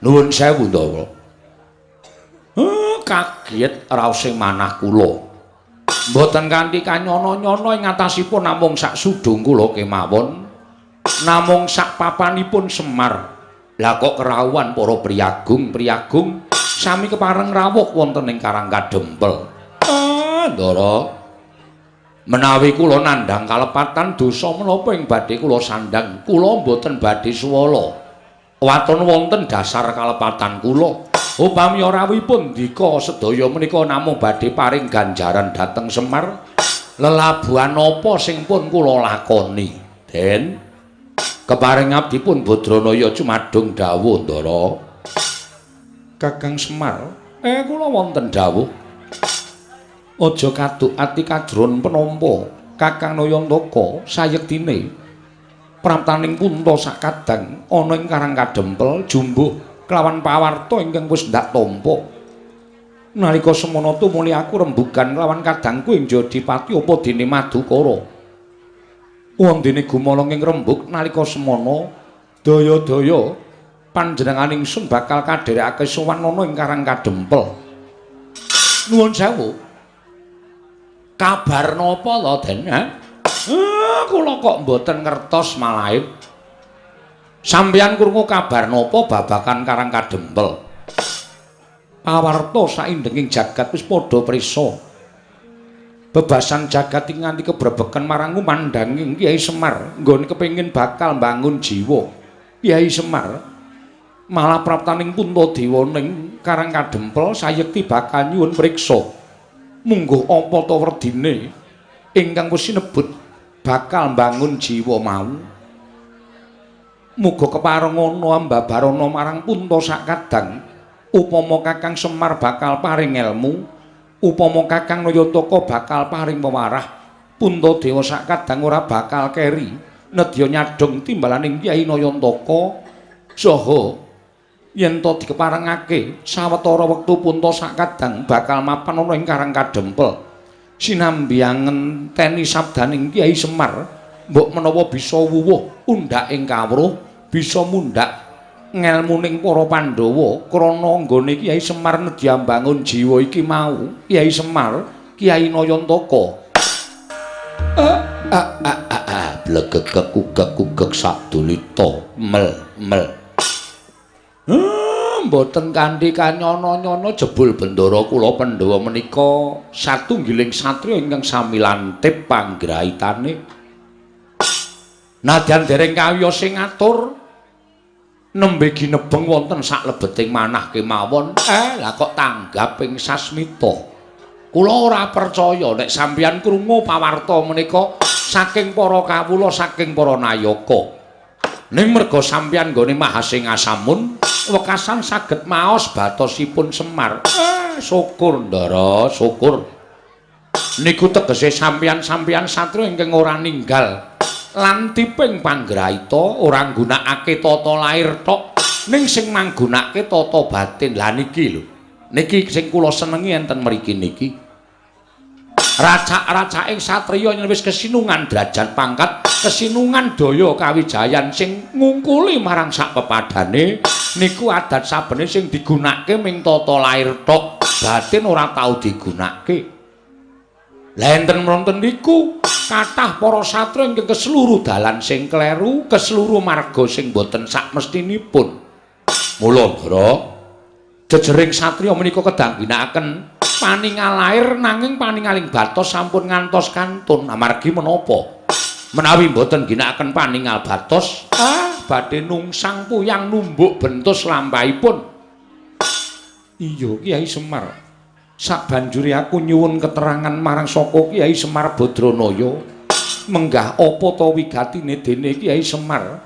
Nuwun sewu Ndara. Kaget raosing manah kula. Mboten kanthi kanyono-nyono ing atasipun namung sak sudung kula kemawon. Namung sak papanipun Semar. Lah kok kerawuhan para priyagung sami kepareng rawuh wonten ing Karang Kadempel. Ndara. Menawi kula nandhang kalepatan dosa menapa ing badhe kula sandhang, kula mboten badhe swala. Waton wonten dasar kalepatan kula. Upami ora wipun ndika sedaya menika namung badhe paring ganjaran dhateng Semar, lelabuhan apa sing pun kula lakoni. Den, keparing abdi pun Badranaya cumadung dawuh Ndara. Kakang Semar, kula wonten dawuh. Aja kaduk ati kadron penampa, Kakang Nayantaka sayektine praptaning punta sakadang ana ing Karang Kadempel jumbuh kelawan pawarta ingkang wis ndak tampa. Nalika semana tumuli aku rembugan lawan kadangku ing Jodipati apa dene Madukara. Wondene gumala ing rembug nalika semana daya-daya panjenengan ingsun bakal kadherekake sowan ana ing Karang Kadempel. Nuwun sewu. Kabar napa lho Den? Kula kok mboten ngertos malahe. Sampeyan krungu kabar napa babagan Karang Kadempel? Pawarta saindenging jagat wis padha prisa. Bebasan jagat ing nganti kebrebeken marang kumandhanging Kyai Semar nggone kepengin bakal mbangun jiwa. Kyai Semar malah praptaning Puntadewa ning Karang Kadempel sayekti bakal nyuwun priksa. Mungguh apa ta werdine ingkang wis sinebut bakal mbangun jiwa mau. Muga kepareng ana ambabarana marang punta sakadang. Upama Kakang Semar bakal paring ilmu, upama Kakang Nayantaka bakal paring pewarah, Puntadewa sakadang ora bakal keri nedya nyadhong timbalaning Kyai Nayantaka saha yen to dikeparengake sawetara wektu punta sakadang bakal mapan ana ing Karang Kadempel. Sinambi ngenteni sabdaning Kyai Semar, mbok menawa bisa wuwuh undhak ing kawruh bisa mundhak ngelmuning para Pandhawa krana nggone Kyai Semar nedya mbangun jiwa iki mau. Kyai Semar, Kyai Nayantaka. Blegegek-ugek sadulita mel. Mboten kanthi kanyono-nyono jebul bendara kula Pandhawa menika satunggiling satriya ingkang sami lantip panggrahitane. Nadyan dereng kawiyos sing ngatur nembe ginebeng wonten saklebeting manah kemawon. Lah kok tanggap ing sasmita. Kula ora percaya nek sampeyan krungu pawarta menika saking para kawula, saking para nayaka. Ning merga sampeyan nggone Mahasingasamun wekasan saged maos batosipun Semar. Syukur Ndara, syukur. Niku tegese sampeyan-sampeyan satriya ingkang ora ninggal lantiping panggrahita, ora nggunakake tata lair tok, ning sing manggunakake tata batin. Lah niki lho. Niki sing kula senengi enten mriki niki. Racak-racaking satriya yen wis kesinungan derajat pangkat, kesinungan daya kawijayan sing ngungkuli marang sak pepadane niku adat sabene sing digunakake ming tata lair tok, batin ora tau digunakake. Lah enten wonten niku kathah para satriya ingkang keseluruh dalan sing kleru, keseluruh marga sing boten sak mestinipun. Mula Ndara, jejering satriya menika kedang ginakaken paningal lair nanging paningaling batos sampun ngantos kantun. Amargi menapa? Menawi mboten ginakaken paningal batos, badhe nungsang puyang numbuk bentus lampahipun. Iya Kyai Semar. Sabanjure aku nyuwun keterangan marang saka Kyai Semar Badranaya. Menggah apa ta wigatine dene Kyai Semar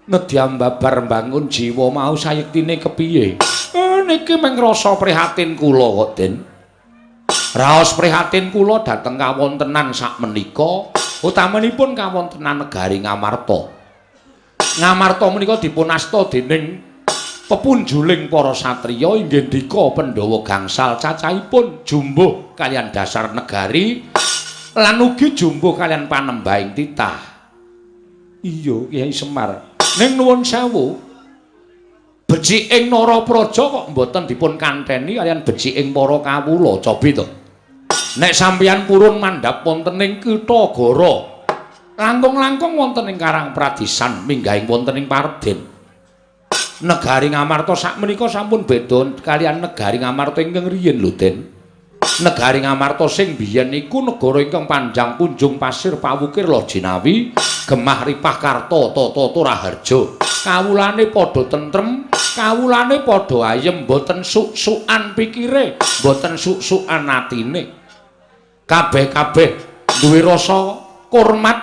nedya mbabar mbangun jiwa mau sayektine kepiye? Niki mung rasa prihatin kula kok, Den. Raos prihatin kula dhateng kawontenan sakmenika, utamanipun kawontenan negari Ngamarta. Ngamarta menika dipunasta dening pepunjuling para satriya inggih ndika Pandhawa gangsal cacahipun jumbuh kalian dasar negari lan ugi jumbuh kalian panembahing titah. Iya Kyai Semar. Ning nuwun sewu. Beciking Narapraja kok mboten dipun kanteni kaliyan beciking para kawula, cobi to. Nek sampeyan purun mandhap wonten ing Kitha Gora, langkung-langkung wonten ing Karang Pradisan, minggahing wonten ing Parden. Negari Ngamarta sakmenika sampun beda kaliyan negari Ngamarta ingkang riyin lho, Den. Negari Ngamarta sing biyen iku negara ingkang panjang punjung pasir pawukir Lojinawi, gemah ripah karta tata raharja. Kawulane padha tentrem, kawulane padha ayem, boten suk-sukan pikire, boten suk-sukan atine. Kabeh-kabeh duwe rasa hormat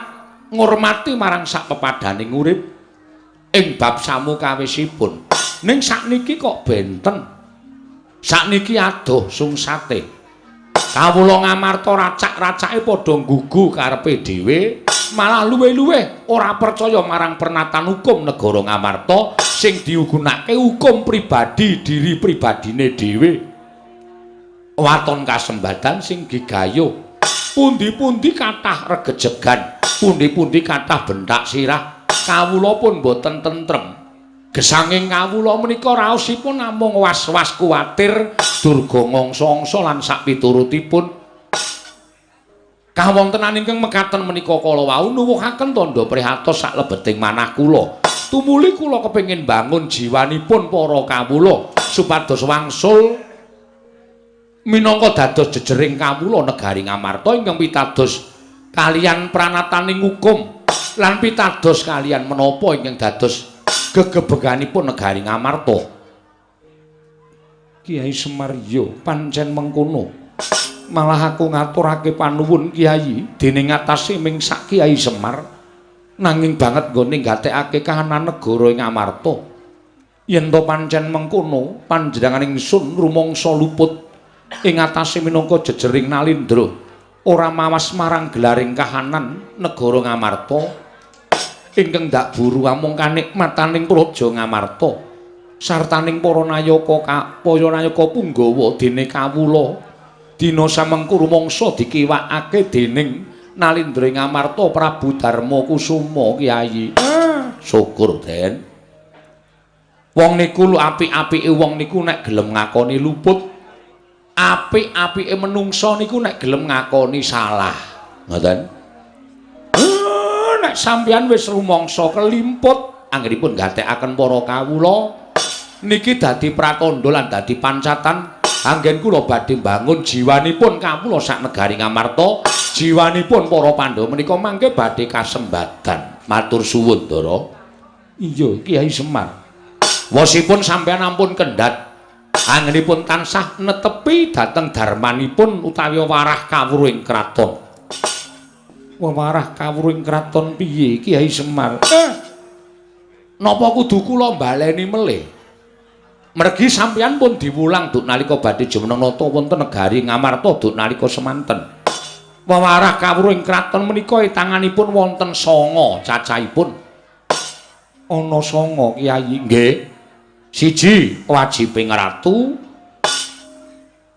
ngurmati marang sak pepadaning urip ing bab samukawisipun. Ning sakniki kok benten. Sakniki adoh sungsate. Kawula Ngamarta racak-racake padha nggugu karepe dhewe, malah luwih-luwih ora percaya marang pernatan hukum negara Ngamarta sing digunakake hukum pribadi diri pribadine dhewe. Waton kasembadan sing gegayuh, pundi-pundi kathah regejegan, pundi-pundi kathah bentak sirah, kawula pun boten tentrem. Gesanging kawula menika raosipun namung was-was kuwatir durga ngongso-ongso lan sak piturutipun. Kawontenan ingkang mekaten menika kala wau nuwuhaken tandha prihatos sak lebeting manah kula. Tumuli kula kepengin bangun jiwanipun para kawula supados wangsul minangka dados jejering kawula negari Ngamarta ingkang pitados kaliyan pranataning hukum lan pitados kaliyan menapa ingkang dados gegebeganipun negari Ngamarta. Kiai Semar yo pancen mengkono. Malah aku ngaturake panuwun Kiai dening atase ming sak Kiai Semar nanging banget nggone nggatekake kahanan negara ing Ngamarta. Yen to pancen mengkono panjenengan ingsun rumangsa luput ing atase minangka jejering Nalindra ora mawas marang gelaring kahanan negara Ngamarta ingkang dak buru amung kanikmataning praja Ngamarta sartaning para nayaka Punggawa dene kawula dina samengko rumangsa dikiwakake dening Nalindra Ngamarta Prabu Darma Kusuma Kyai. Syukur, Den. Wong niku lu apik-apike wong niku nek gelem ngakoni luput, apik-apike menungsa niku nek gelem ngakoni salah. Ngoten. Nek sampeyan wis rumangsa kelimput anggenipun ngatekaken para kawula niki dadi pratandha lan dadi pancatan anggen kula badhe bangun jiwanipun kawula sak negari Ngamarta, jiwanipun para Pandhawa menika mangke badhe kasembadan. Matur suwun, Ndara. Iya, Kiai Semar. Wosipun sampeyan ampun kendhat anggenipun tansah netepi dhateng darmanipun utawi warah kawruhing kraton. Warah kawruhing kraton piye, Kiai Semar? Napa kudu kula baleni melih? Mergi sampeyan pun diwulang duk nalika badhe jumeneng nata wonten negari Ngamarta duk nalika semanten. Wewarah kawruhing kraton menika tanganipun wonten 9 cacahipun. Ana 9 Kyai nggih. 1 wajibing ratu.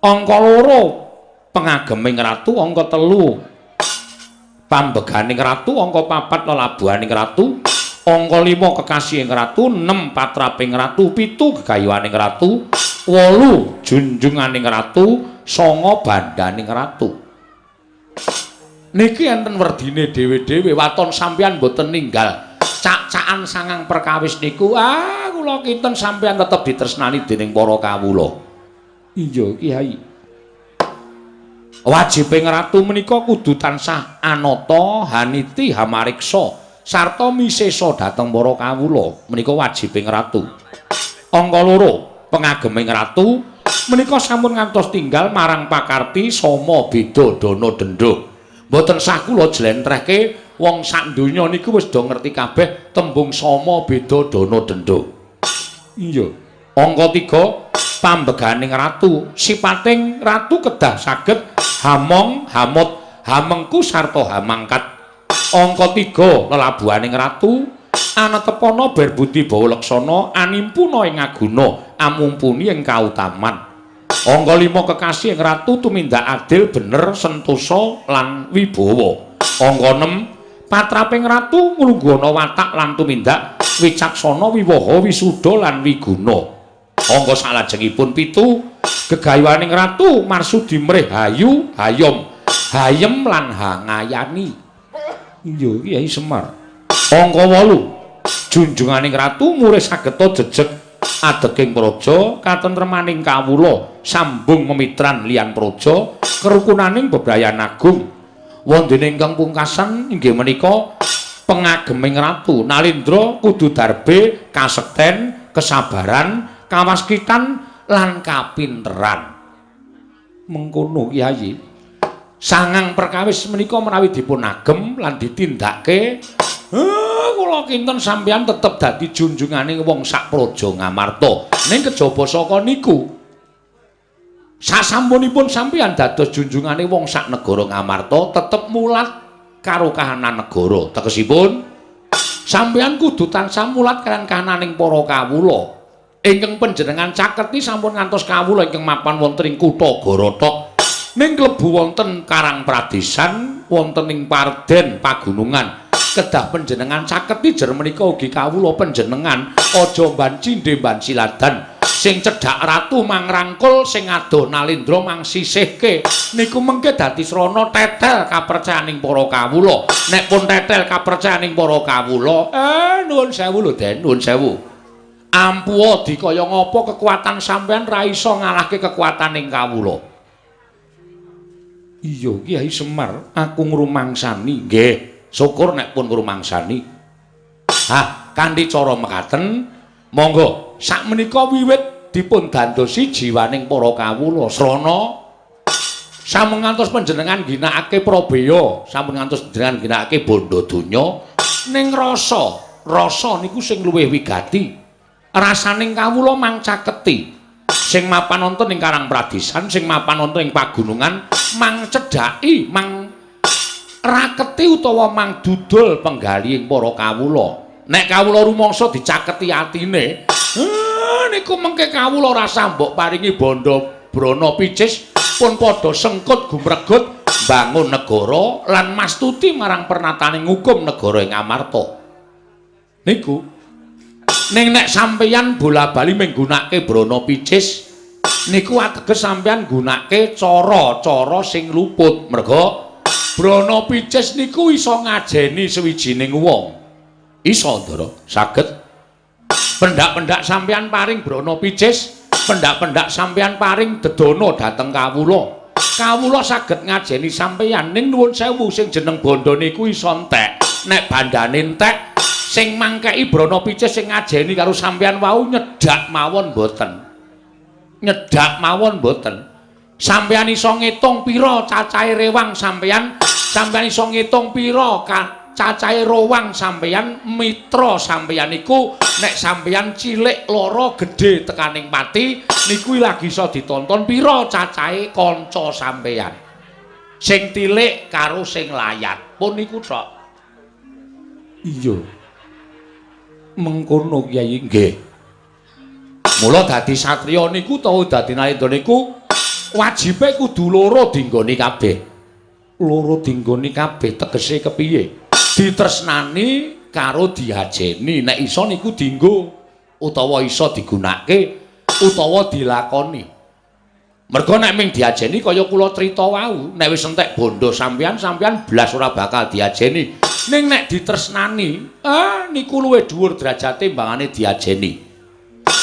Angka 2 pengageming ratu, angka 3 pambeganing ratu, angka 4 lelabuhaning ratu. Angka 5 kekasihing ratu, 6 patraping ratu, 7 gegayuhaning ratu, 8 junjunganing ratu, 9 bandaning ratu. Niki enten werdine dhewe-dhewe waton sampeyan boten ninggal cak-cakan sangang perkawis niku. Kula kinten sampeyan tetep ditresnani dening para kawula. Iya, Kiai. Wajibing ratu menika kudu tansah anata, haniti, hamariksa sarta misesa dhateng para kawula menika wajibing ratu. Angka 2 pengageming ratu menika sampun ngantos tinggal marang pakarti sama beda dana denda. Mboten sah kula jlentrehke wong sak donya niku wis do ngerti kabeh tembung sama beda dana denda. Iya. Angka 3 pambeganing ratu, sipating ratu kedah saged hamong, hamut, hamengku sarta hamangkat. Angka 3 lelabuhaning ratu anatepana berbudi bawa leksana animpuna ing aguna amumpuni ing kautaman. Angka 5 kekasih ing ratu tumindak adil bener sentosa lan wibawa. Angka 6 patraping ratu nglunggana watak lan tumindak wicaksana, wiwaha, wisuda lan wiguna. Angka salajengipun 7 gegayuhaning ratu marsudi mrih hayu, hayom, hayem lan hangayani. Iya Kyai Semar. Angka 8 junjunganing ratu murih sageta jejeg adeking praja katentremaning kawula sambung memitran liyan praja kerukunaning bebrayan agung. Wondene ingkang pungkasan inggih menika pengageming ratu Nalindra kudu darbe kasekten, kesabaran, kawaskitan lan kapinteran. Mengkono Kyai. Sangang perkawis menika menawi dipun agem lan ditindakake, kula kinten sampeyan tetep dadi junjunganing wong sak praja Ngamarta. Ning kejaba saka niku, sasampunipun sampeyan dados junjungane wong sak negara Ngamarta tetep mulat karo kahanan negara. Tegesipun sampeyan kudu tansah mulat kaliyan kahananing para kawula. Ingkang panjenengan caketi sampun ngantos kawula ingkang mapan wonten ing kutha Gorotok ning klebu wonten Karang Pradesan wonten ing Parden Pagunungan. Kedah panjenengan caketi jer menika ugi kawula panjenengan aja mbanci ndemban siladan sing cedhak ratu mangrangkul sing adoh Nalindra mangsisihke niku mengke dadi srana tetel kapercayaning para kawula. Nek pun tetel kapercayaning para kawula, nuwun sewu lho Den, nuwun sewu. Ampuha dikaya ngapa kekuatan sampean ra iso ngalahke kekuataning kawula. Iya Kyai Semar, aku ngrumangsani. Nggih, syukur nek pun ngrumangsani. Kanthi cara mekaten, monggo sakmenika wiwit dipun dandosi jiwaning para kawula srana sampun ngantos panjenengan ginakake Prabeya, sampun ngantos panjenengan ginakake Bandha Donya ning rasa niku sing luwih wigati. Rasaning kawula mang caketi sing mapan wonten ing Karang Pradesan, sing mapan wonten ing pagunungan mang cedhaki, mang raketi utawa mang dudul penggali ing para kawula. Nek kawula rumangsa dicaketi atine, niku mengke kawula rasa mbok paringi Bandha Brana Picis pun padha sengkut gumregut bangun negara lan mastuti marang pernataning hukum negara ing Amarta. Niku ning nek sampeyan bola-bali menggunakake Brana Picis niku ateges sampeyan gunakake cara-cara sing luput. Merga Brana Picis niku iso ngajeni sawijining wong. Iso Ndara, saged. Pendak-pendak sampeyan paring Brana Picis, pendak-pendak sampeyan paring dedana dhateng kawula. Kawula saged ngajeni sampeyan ning nuwun sewu sing jeneng bondo niku iso entek. Nek bandane entek sing mangkeki Brana Picis sing ngajeni karo sampeyan wau nyedak mawon mboten. Nyedak mawon mboten. Sampeyan iso ngitung pira cacahe rewang sampeyan, sampeyan iso ngitung pira cacahe rowang sampeyan, mitra sampeyan iku nek sampeyan cilik lara gedhe tekaning pati niku lagi iso ditonton pira cacahe kanca sampeyan. Sing tilik karo sing layat pun niku tok. Iya. Mengkono Kyai nggih. Mula dadi satriya niku utawa dadi Nalindra niku wajibe kudu loro dinggoni kabeh. Loro dinggoni kabeh tegese kepiye? Ditresnani karo diajeni. Nek iso niku dienggo utawa iso digunakake utawa dilakoni. Merga nek ming diajeni kaya kula crita wau, nek wis entek bondo sampeyan blas ora bakal diajeni. Ning nek ditresnani, niku luwih dhuwur derajate mbangane diajeni.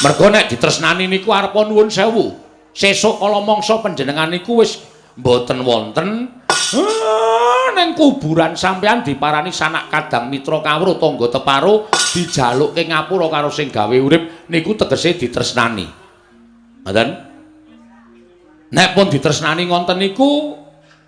Merga nek ditresnani niku arepa nuwun sewu. Sesuk kala mangsa panjenengan niku wis mboten wonten, ning kuburan sampeyan diparani sanak kadang mitra kawruh tangga teparo dijalukke ngapura karo sing gawe urip niku tegese ditresnani. Ngoten? Nek pun ditresnani ngonten niku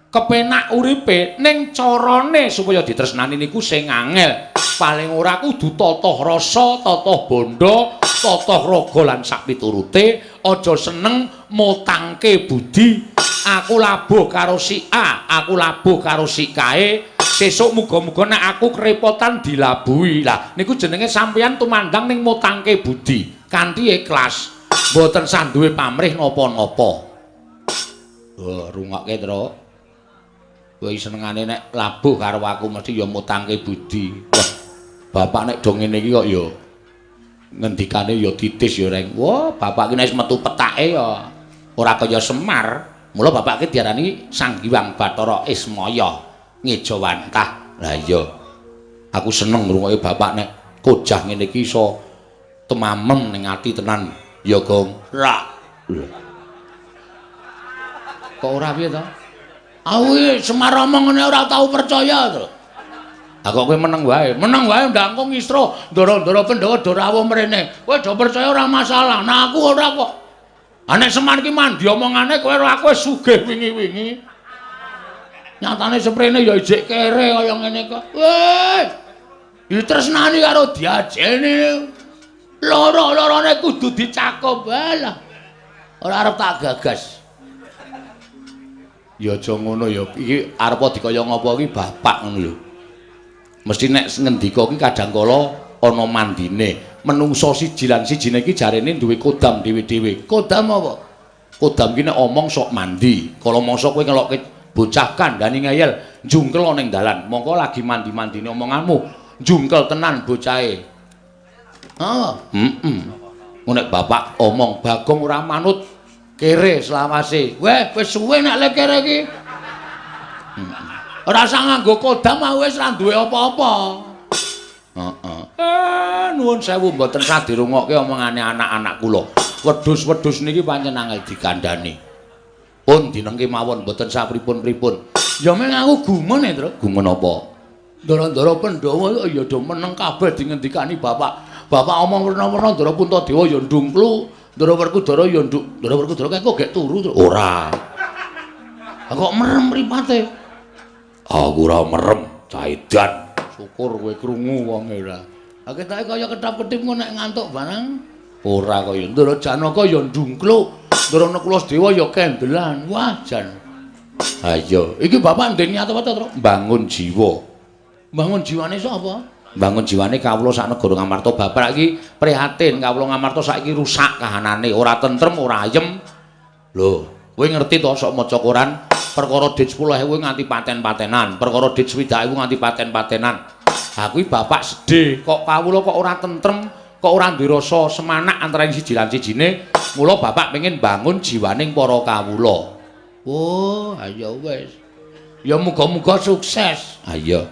kepenak uripe ning carane supaya ditresnani niku sing angel. Paling ora kudu totoh rasa, totoh bondo, totoh raga lan sak piturute, aja seneng mutangke budi. Aku labuh karo si A, aku labuh karo si kae. Sesuk muga-muga nek aku kerepotan dilabuhi. Lah niku jenenge sampeyan tumandang ning mutangke budi kanthi ikhlas. Mboten sanduwe pamrih napa-napa. Rungokke, Tru. Kowe senengane nek labuh karo aku mesti ya mutangke budi. Wah, bapak nek do ngene iki kok ya Ngendikane ya titis ya Reng. Wah, bapak ki nek metu petake ya ora kaya Semar. Mula bapak ki diarani Sang Hyang Bathara Ismaya Ngejawantah. Lah iya. Aku seneng ngrungokke bapak nek kojah ngene iki iso temamem ning ati tenan. Ya, Gong. Rak. Kok ora piye to? Aku Semar omong ngene ora tau percaya to. Lah kok kowe meneng wae ndangku ngisra ndara-ndara Pandhawa do rawuh mrene. Kowe do percaya ora masalah. Nah aku ora kok. Nek Semar ki mandi omongane kowe ora aku wis sugih wingi-wingi. Nyatane seprene ya ijik kere kaya ngene kok. Weh. Ditresnani karo diajeni. Loro-lorone kudu dicakup wae lah. Ora arep tak gagas. Ya aja ngono ya. Iki arep dikaya ngapa iki bapak ngono lho. Mesti nek ngendika ki kadang kala ana mandine. Menungso siji lan sijine iki jarene duwe kodam dhewe-dhewe. Kodam apa? Kodam ki nek omong sok mandi. Kala mangsa kowe ngelokke bocah kandhani ngeyel, njungkel ning dalan. Mongko lagi mandi-mandine omonganmu, njungkel tenan bocahe. Nek bapak omong Bagong ora manut kere selawase. Weh, wis suwe nek le kere iki. Ora usah nganggo kodam wis ora duwe apa-apa. Nuwun sewu mboten sah dirungokke omongane anak-anak kula. Wedhus-wedhus niki pancen angel dikandhani. Pun dinengke mawon mboten sapripun-pripun. Ya meng aku gumun Tru. Gumun apa? Ndara-ndara Pandhawa ya do meneng kabeh dingendikani bapak. Bapak omong werna-werna Ndara Puntadewa ya ndungklu, Ndara Werkudara ya nduk. Ndara Werkudara kok gek turu Tru. Ora. Kok merem mripate? Aku ora merem, caidan. Syukur kowe krungu wonge ora. Ha ketake kaya ketap-ketip ngono nek ngantuk barang. Ora kaya Ndara Janaka ya ndungkluk, Ndara Nekulasdewa ya kendelan. Wah, jan. Ha iya, iki bapak ndek niat apa to, Tru? Bangun jiwa. Bangun jiwane sapa? Bangun jiwane kawula sak negara Ngamarta. Bapak iki prihatin kawula Ngamarta saiki rusak kahanane, ora tentrem, ora ayem. Lho, kowe ngerti to sok maca Quran? Perkara dit 10.000 nganti paten-patenan, perkara dit 20.000 nganti paten-patenan. Ha kuwi bapak sedih, kok kawula kok ora tentrem, kok ora duwe rasa semanak antara siji lan sijine. Mula bapak pengin bangun jiwaning para kawula. Oh, ayo wis. Ya muga-muga sukses. Ha iya.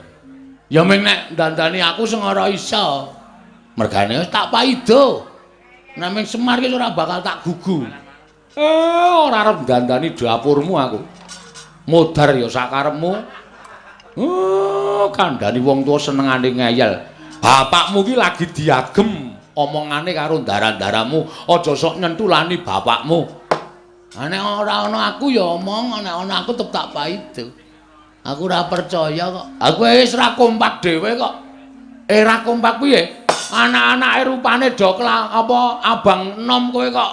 Ya meng nek dandani aku sing ora iso. Mergane wis tak paido. Nek meng Semar ki ora bakal tak gugu. Ora arep dandani dapurmu aku. Modar ya sakarepmu. Kandhani wong tuwa senengane ngeyel. Bapakmu ki lagi diagem omongane karo ndara-ndaramu, aja sok nyentulani bapakmu. Nek ora ana aku ya omong, nek ana aku tetep tak paido. Aku ora percaya kok. Aku wis ra kompak dhewe kok. Ra kompak piye? Anak-anake rupane do apa abang enom kowe kok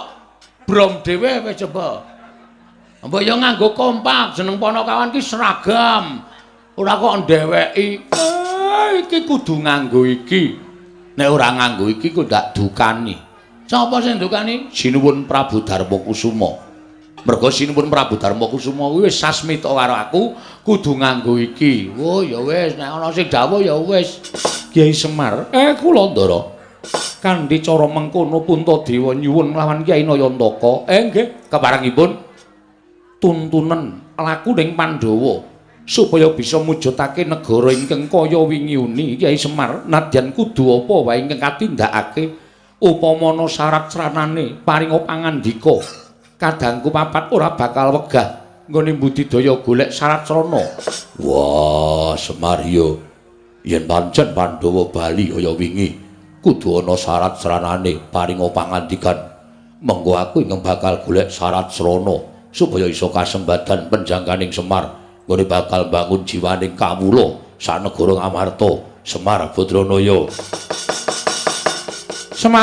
brom dhewe wis coba. Mbok ya nganggo kompak, jeneng panakawan ki seragam. Ora kok ndeweki. Iki kudu nganggo iki. Nek ora nganggo iki kok ndak dukani. Sapa sing dukani? Sinuwun Prabu Darmakusuma. Merga Sinuwun Prabu Darmakusuma kuwi wis sasmita karo aku, kudu nganggo iki. Oh ya wis, nek ana sing dawuh ya wis. Kyai Semar, kula Ndara. Kanthi cara mengkono Puntadewa nyuwun lawan Kyai Nayantaka. Nggih, keparengipun tuntunan laku ning Pandhawa supaya bisa mujudake negara ingkang kaya wingi uni. Kyai Semar, nadyan kudu apa wae ingkang katindakake upamana syarat sranane paringa pangandika kadangku papat ora bakal wegah nggone budidaya golek syarat srana. Wah, Semar yo yen pancen Pandhawa bali kaya wingi kudu ana syarat sranane paringa pangandikan. Mengko aku ingkang bakal golek syarat srana supaya iso kasembadan penjangkaning Semar nggone bakal bangun jiwaning kawula sak negara Ngamarta. Semar Badranaya. Semar